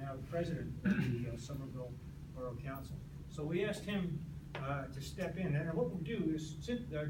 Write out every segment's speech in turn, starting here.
now the president of the Somerville Borough Council. So we asked him to step in, and what we'll do is,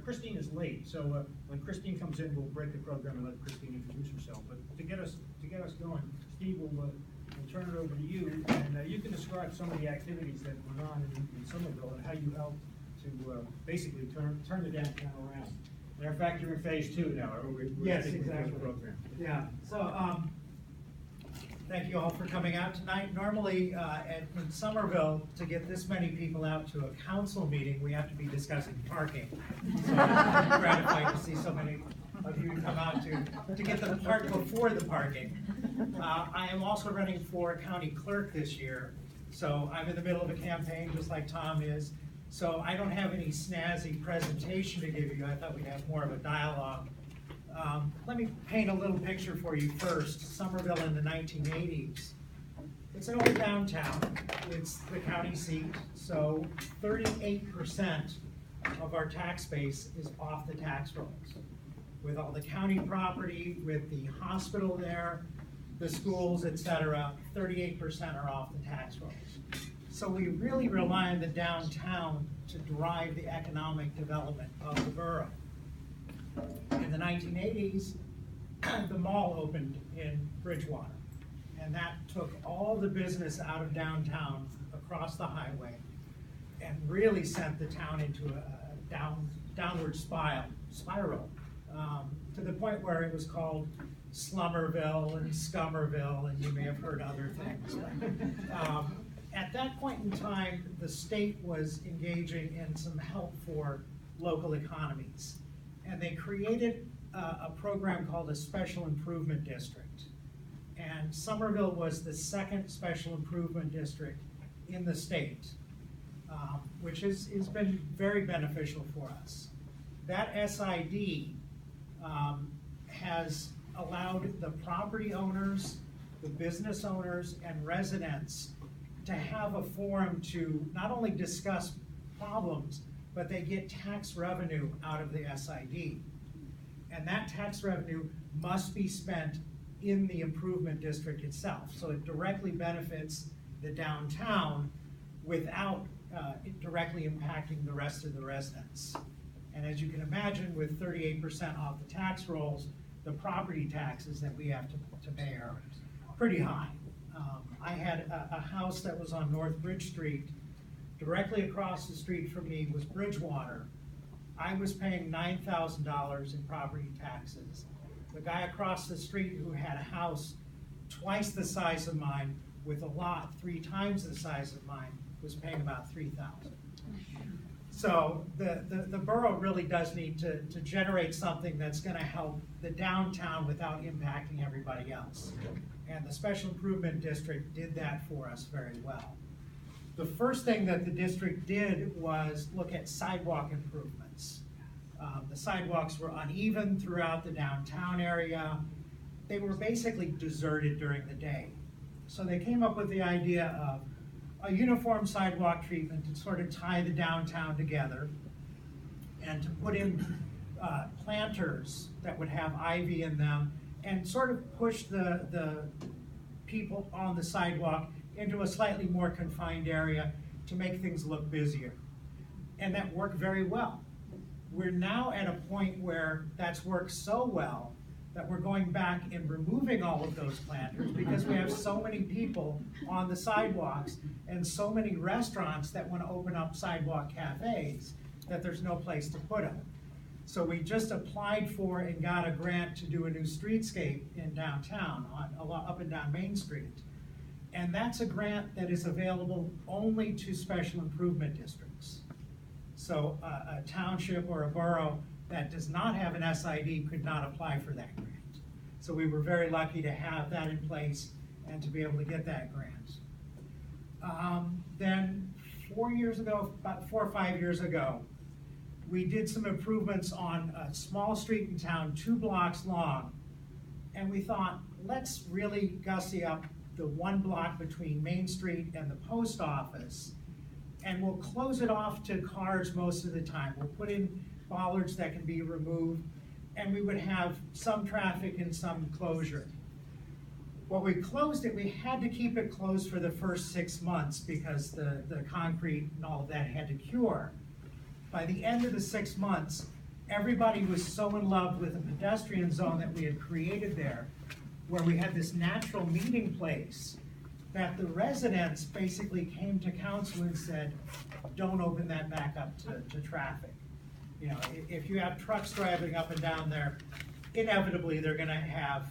Christine is late, so when Christine comes in, we'll break the program and let Christine introduce herself. But to get us going, Steve will turn it over to you, and you can describe some of the activities that went on in Somerville and how you helped to basically turn the downtown around. Matter of fact, you're in phase 2 now. Yes, exactly. Program. Yeah. So thank you all for coming out tonight. Normally in Somerville, to get this many people out to a council meeting, we have to be discussing parking. So I'm gratified to see so many of you come out to get the park before the parking. I am also running for county clerk this year, so I'm in the middle of a campaign just like Tom is. So I don't have any snazzy presentation to give you. I thought we'd have more of a dialogue. Let me paint a little picture for you first. Somerville in the 1980s. It's an old downtown. It's the county seat. So 38% of our tax base is off the tax rolls. With all the county property, with the hospital there, the schools, etc., 38% are off the tax rolls. So we really rely on the downtown to drive the economic development of the borough. In the 1980s, the mall opened in Bridgewater, and that took all the business out of downtown across the highway and really sent the town into a downward spiral to the point where it was called Slummerville and Scummerville, and you may have heard other things. At that point in time, the state was engaging in some help for local economies. And they created a program called a Special Improvement District. And Somerville was the second Special Improvement District in the state, which has been very beneficial for us. That SID has allowed the property owners, the business owners, and residents to have a forum to not only discuss problems, but they get tax revenue out of the SID. And that tax revenue must be spent in the improvement district itself. So it directly benefits the downtown without it directly impacting the rest of the residents. And as you can imagine, with 38% off the tax rolls, the property taxes that we have to pay are pretty high. I had a house that was on North Bridge Street. Directly across the street from me was Bridgewater. I was paying $9,000 in property taxes. The guy across the street who had a house twice the size of mine with a lot 3 times the size of mine was paying about $3,000. So the borough really does need to generate something that's going to help the downtown without impacting everybody else. And the Special Improvement District did that for us very well. The first thing that the district did was look at sidewalk improvements. The sidewalks were uneven throughout the downtown area. They were basically deserted during the day. So they came up with the idea of a uniform sidewalk treatment to sort of tie the downtown together and to put in planters that would have ivy in them and sort of push the people on the sidewalk into a slightly more confined area to make things look busier. And that worked very well. We're now at a point where that's worked so well that we're going back and removing all of those planters because we have so many people on the sidewalks and so many restaurants that want to open up sidewalk cafes that there's no place to put them. So we just applied for and got a grant to do a new streetscape in downtown, up and down Main Street. And that's a grant that is available only to special improvement districts. So a township or a borough that does not have an SID could not apply for that grant. So we were very lucky to have that in place and to be able to get that grant. Then 4 years ago, about 4 or 5 years ago, we did some improvements on a small street in town, 2 blocks long. And we thought, let's really gussy up the 1 block between Main Street and the post office, and we'll close it off to cars most of the time. We'll put in bollards that can be removed, and we would have some traffic and some closure. Well, we closed it, we had to keep it closed for the first 6 months because the concrete and all of that had to cure. By the end of the 6 months, everybody was so in love with the pedestrian zone that we had created there, where we had this natural meeting place, that the residents basically came to council and said, don't open that back up to traffic. You know, if you have trucks driving up and down there, inevitably they're gonna have,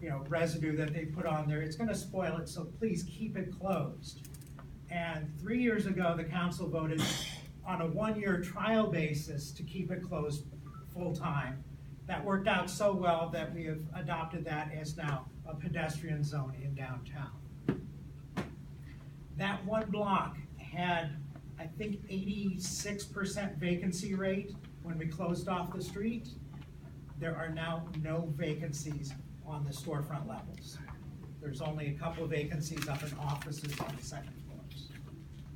you know, residue that they put on there. It's gonna spoil it, so please keep it closed. And 3 years ago, the council voted on a 1-year trial basis to keep it closed full-time. That worked out so well that we have adopted that as now a pedestrian zone in downtown. That one block had, I think, 86% vacancy rate when we closed off the street. There are now no vacancies on the storefront levels. There's only a couple of vacancies up in offices on the second floors.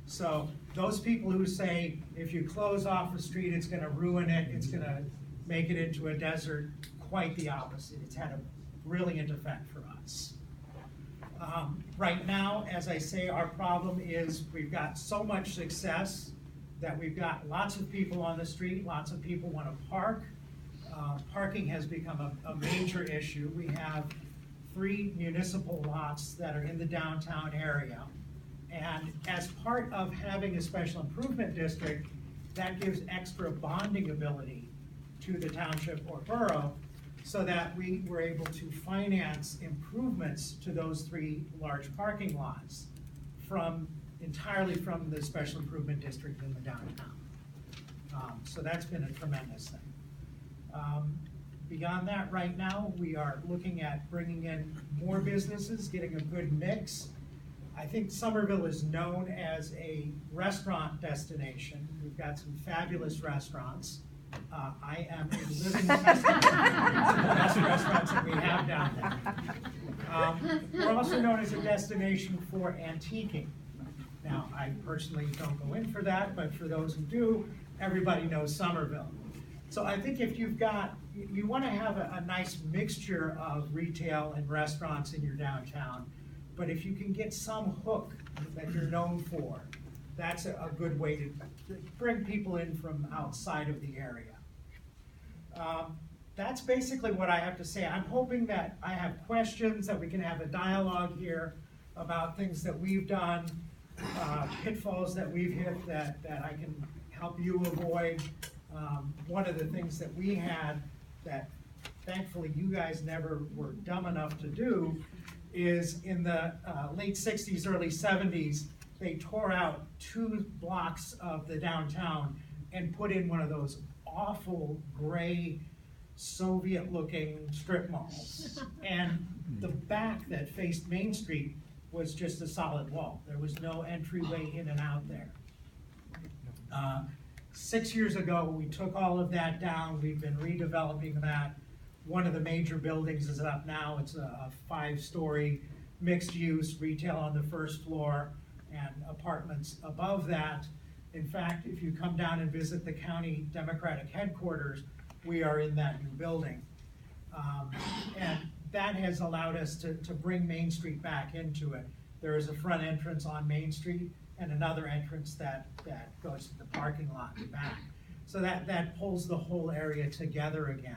So those people who say, if you close off the street, it's gonna ruin it, it's gonna make it into a desert, quite the opposite. It's had a brilliant effect for us. Right now, as I say, our problem is we've got so much success that we've got lots of people on the street, lots of people wanna park. Parking has become a major issue. We have 3 municipal lots that are in the downtown area. And as part of having a special improvement district, that gives extra bonding ability to the township or borough so that we were able to finance improvements to those 3 large parking lots entirely from the special improvement district in the downtown. So that's been a tremendous thing. Beyond that, right now, we are looking at bringing in more businesses, getting a good mix. I think Somerville is known as a restaurant destination. We've got some fabulous restaurants. I am a living testament to the best restaurants that we have down there. We're also known as a destination for antiquing. Now, I personally don't go in for that, but for those who do, everybody knows Somerville. So I think if you want to have a nice mixture of retail and restaurants in your downtown, but if you can get some hook that you're known for, that's a good way to bring people in from outside of the area. That's basically what I have to say. I'm hoping that I have questions, that we can have a dialogue here about things that we've done, pitfalls that we've hit that I can help you avoid. One of the things that we had that thankfully you guys never were dumb enough to do is in the late 60s, early 70s, they tore out 2 blocks of the downtown and put in one of those awful gray Soviet-looking strip malls. And the back that faced Main Street was just a solid wall. There was no entryway in and out there. 6 years ago, we took all of that down. We've been redeveloping that. One of the major buildings is up now. It's a 5-story mixed-use retail on the first floor and apartments above that. In fact, if you come down and visit the county Democratic headquarters, we are in that new building. And that has allowed us to bring Main Street back into it. There is a front entrance on Main Street and another entrance that goes to the parking lot in the back. So that pulls the whole area together again.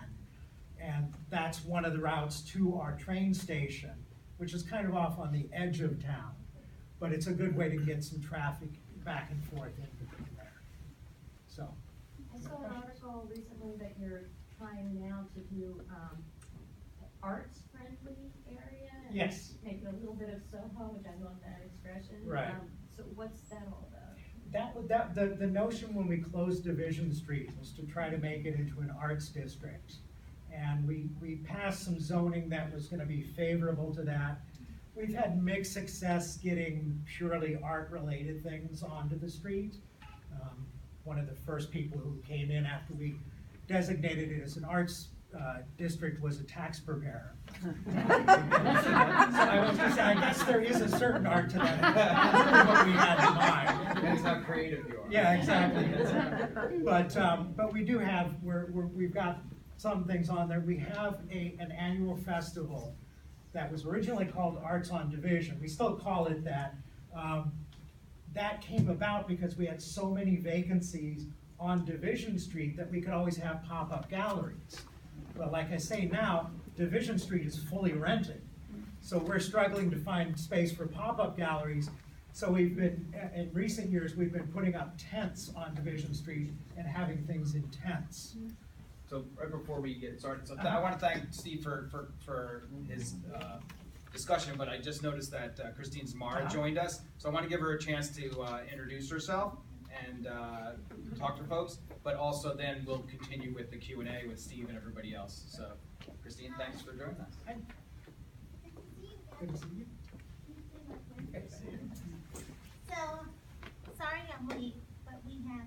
And that's one of the routes to our train station, which is kind of off on the edge of town. But it's a good way to get some traffic back and forth in between there. So. I saw an article recently that you're trying now to do arts-friendly area. And Yes. make it a little bit of Soho, which I love that expression. Right. So what's that all about? The notion when we closed Division Street was to try to make it into an arts district. And we passed some zoning that was gonna be favorable to that. We've had mixed success getting purely art-related things onto the street. One of the first people who came in after we designated it as an arts district was a tax preparer. So I was gonna say, I guess there is a certain art to that. That's really what we had in mind. That's how creative you are. Yeah, exactly. But we do have, we've got some things on there. We have an annual festival that was originally called Arts on Division. We still call it that. That came about because we had so many vacancies on Division Street that we could always have pop-up galleries. But like I say now, Division Street is fully rented. So we're struggling to find space for pop-up galleries. So we've been, in recent years, we've been putting up tents on Division Street and having things in tents. So right before we get started, so I want to thank Steve for his discussion, but I just noticed that Christine Zamara joined us. So I want to give her a chance to introduce herself and talk to folks, but also then we'll continue with the Q&A with Steve and everybody else. So Christine, thanks for joining us. Good to see you. So, sorry I'm late, but we had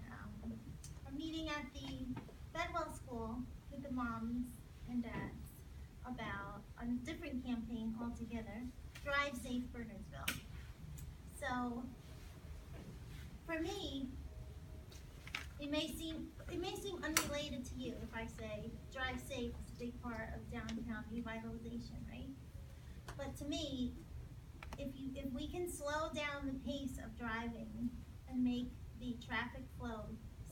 a meeting at the Bedwell School with the moms and dads about a different campaign altogether, Drive Safe Bernardsville. So, for me, it may seem unrelated to you if I say Drive Safe is a big part of downtown revitalization, right? But to me, if we can slow down the pace of driving and make the traffic flow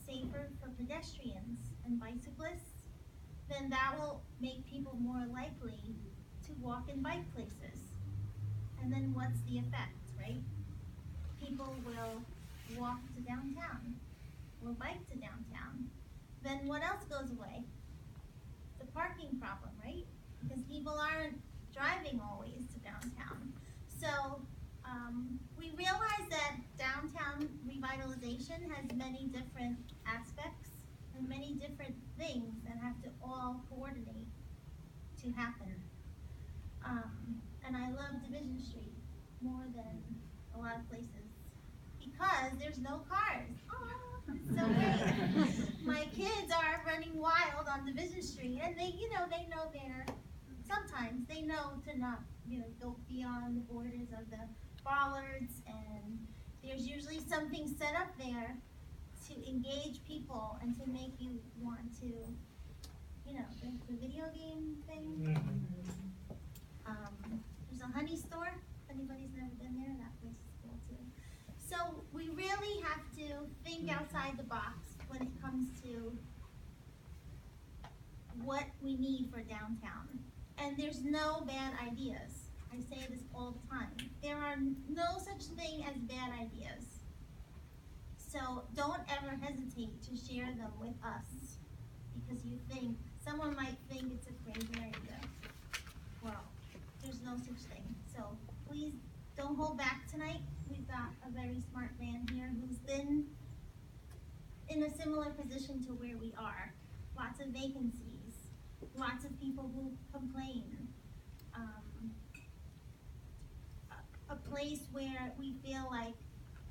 safer for pedestrians and bicyclists, then that will make people more likely to walk and bike places. And then what's the effect, right? People will walk to downtown or bike to downtown. Then what else goes away? The parking problem, right? Because people aren't driving always to downtown. So we realize that downtown revitalization has many different aspects and many different things that have to all coordinate to happen. And I love Division Street more than a lot of places because there's no cars. Oh, it's so great. My kids are running wild on Division Street, and they know they're, sometimes they know to not, go beyond the borders of the bollards, and there's usually something set up there to engage people and to make you want to, the video game thing. There's a honey store. If anybody's never been there, that place is cool too. So we really have to think outside the box when it comes to what we need for downtown. And there's no bad ideas. I say this all the time. There are no such thing as bad ideas. So don't ever hesitate to share them with us because someone might think it's a crazy idea. Well, there's no such thing. So please don't hold back tonight. We've got a very smart man here who's been in a similar position to where we are. Lots of vacancies, lots of people who complain. A place where we feel like,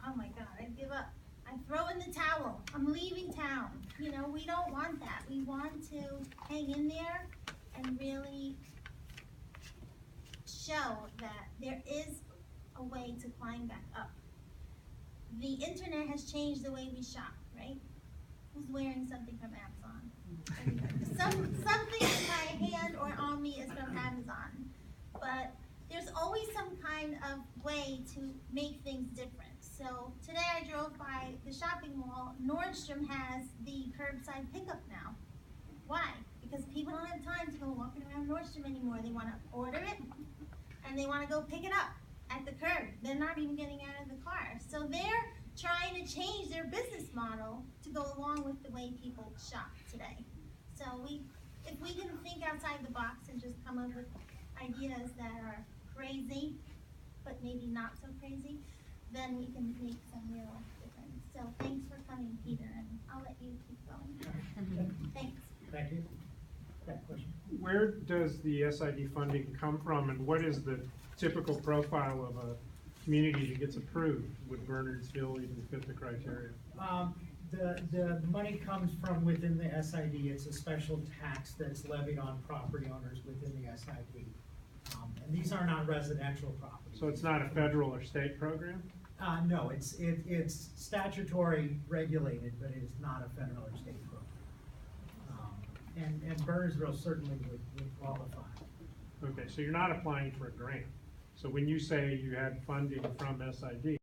oh my God, I give up. I throw in the towel. I'm leaving town. We don't want that. We want to hang in there and really show that there is a way to climb back up. The internet has changed the way we shop, right? Who's wearing something from Amazon? Something in my hand or on me is from Amazon. But there's always some kind of way to make things different. So today I drove by the shopping mall. Nordstrom has the curbside pickup now. Why? Because people don't have time to go walking around Nordstrom anymore. They want to order it and they want to go pick it up at the curb. They're not even getting out of the car. So they're trying to change their business model to go along with the way people shop today. So if we can think outside the box and just come up with ideas that are crazy, but maybe not so crazy, then we can make some real difference. So thanks for coming, Peter, and I'll let you keep going. Thanks. Thank you. That question. Where does the SID funding come from, and what is the typical profile of a community that gets approved? Would Bernardsville even fit the criteria? The money comes from within the SID. It's a special tax that's levied on property owners within the SID. And these are not residential properties. So it's not a federal or state program? No, it's statutory regulated, but it is not a federal or state program. And Bernardsville certainly would qualify. Okay, so you're not applying for a grant. So when you say you had funding from SID,